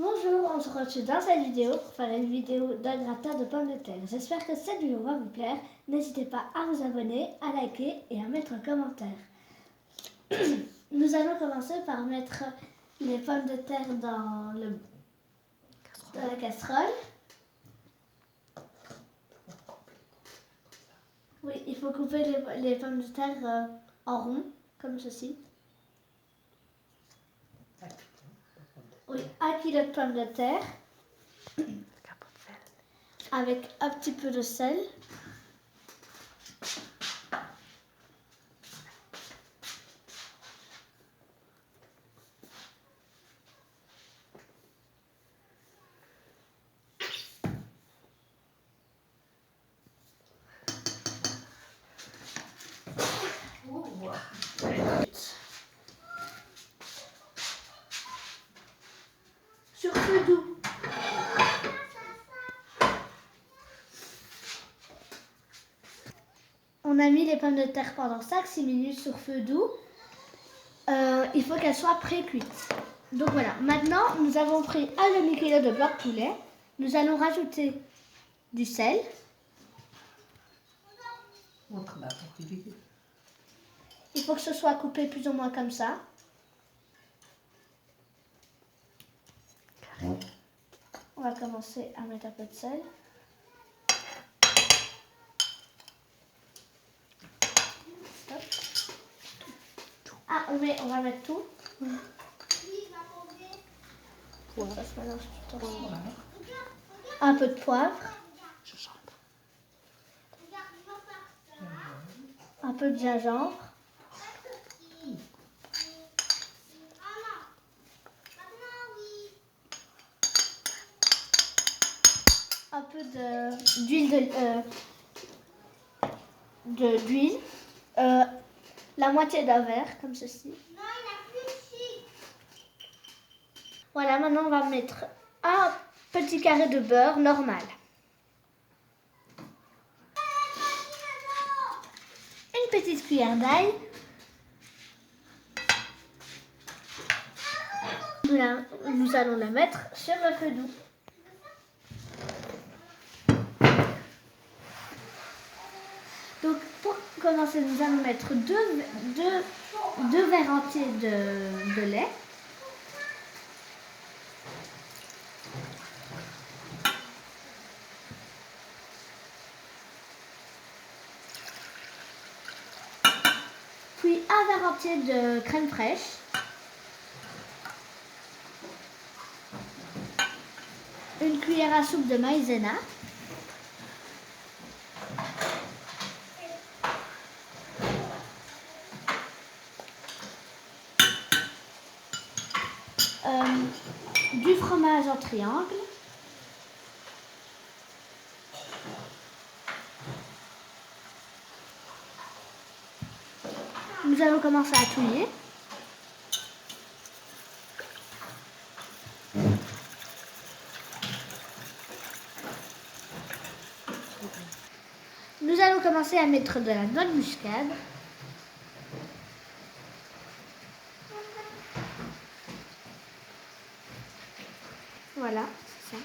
Bonjour, on se retrouve dans cette vidéo pour faire une vidéo d'un gratin de pommes de terre. J'espère que cette vidéo va vous plaire. N'hésitez pas à vous abonner, à liker et à mettre un commentaire. Nous allons commencer par mettre les pommes de terre dans la casserole. Oui, il faut couper les pommes de terre en rond, comme ceci. Oui, 1 kg de pommes de terre avec un petit peu de sel. Sur feu doux. On a mis les pommes de terre pendant 5-6 minutes sur feu doux. Il faut qu'elles soient pré-cuites. Donc voilà, maintenant nous avons pris un demi-kilo de beurre de poulet. Nous allons rajouter du sel. Il faut que ce soit coupé plus ou moins comme ça. On va commencer à mettre un peu de sel. Hop. Ah, on va mettre tout. Ça se mélange tout ensemble. Un peu de poivre. Un peu de gingembre. Un peu d'huile d'huile. La moitié d'un verre, comme ceci. Voilà, maintenant on va mettre un petit carré de beurre normal. Une petite cuillère d'ail. Nous allons la mettre sur le feu doux. Donc pour commencer, nous allons mettre deux verres entiers de lait. Puis un verre entier de crème fraîche. Une cuillère à soupe de maïzena. Du fromage en triangle. Nous allons commencer à touiller. Nous allons commencer à mettre de la noix de muscade. Voilà, c'est ça.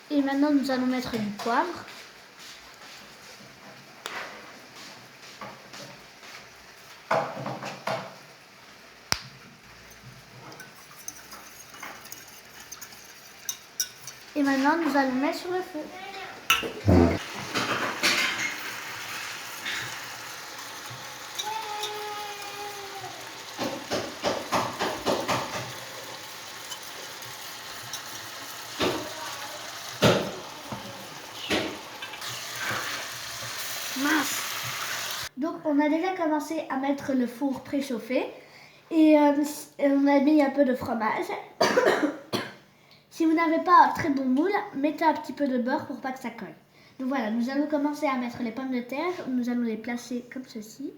Et maintenant, nous allons mettre du poivre. Et maintenant, nous allons mettre sur le feu. Donc on a déjà commencé à mettre le four préchauffé et on a mis un peu de fromage. Si vous n'avez pas un très bon moule, mettez un petit peu de beurre pour pas que ça colle. Donc voilà, nous allons commencer à mettre les pommes de terre. Nous allons les placer comme ceci,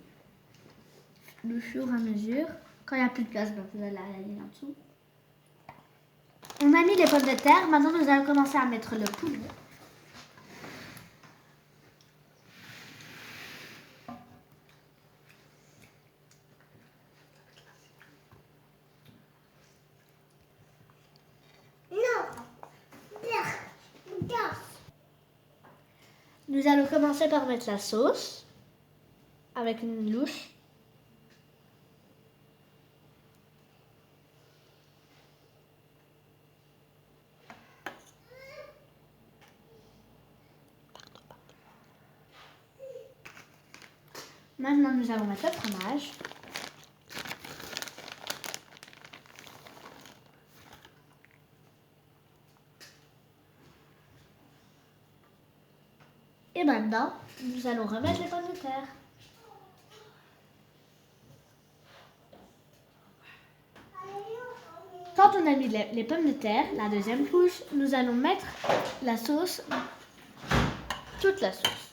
au fur et à mesure. Quand il n'y a plus de place, vous allez aller en dessous. On a mis les pommes de terre. Maintenant nous allons commencer à mettre le poulet. Nous allons commencer par mettre la sauce avec une louche. Maintenant, nous allons mettre le fromage. Et maintenant, nous allons remettre les pommes de terre. Quand on a mis les pommes de terre, la deuxième couche, nous allons mettre la sauce, toute la sauce.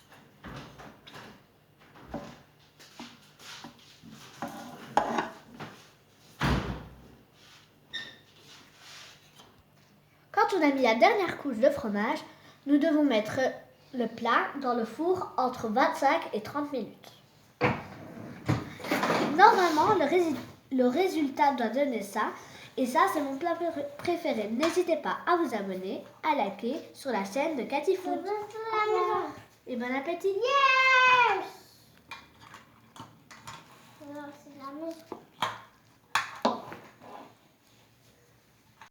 Quand on a mis la dernière couche de fromage, nous devons mettre le plat dans le four entre 25 et 30 minutes. Normalement, le résultat doit donner ça. Et ça, c'est mon plat préféré. N'hésitez pas à vous abonner, à liker sur la chaîne de Cathy Food. Et bon appétit! Yes!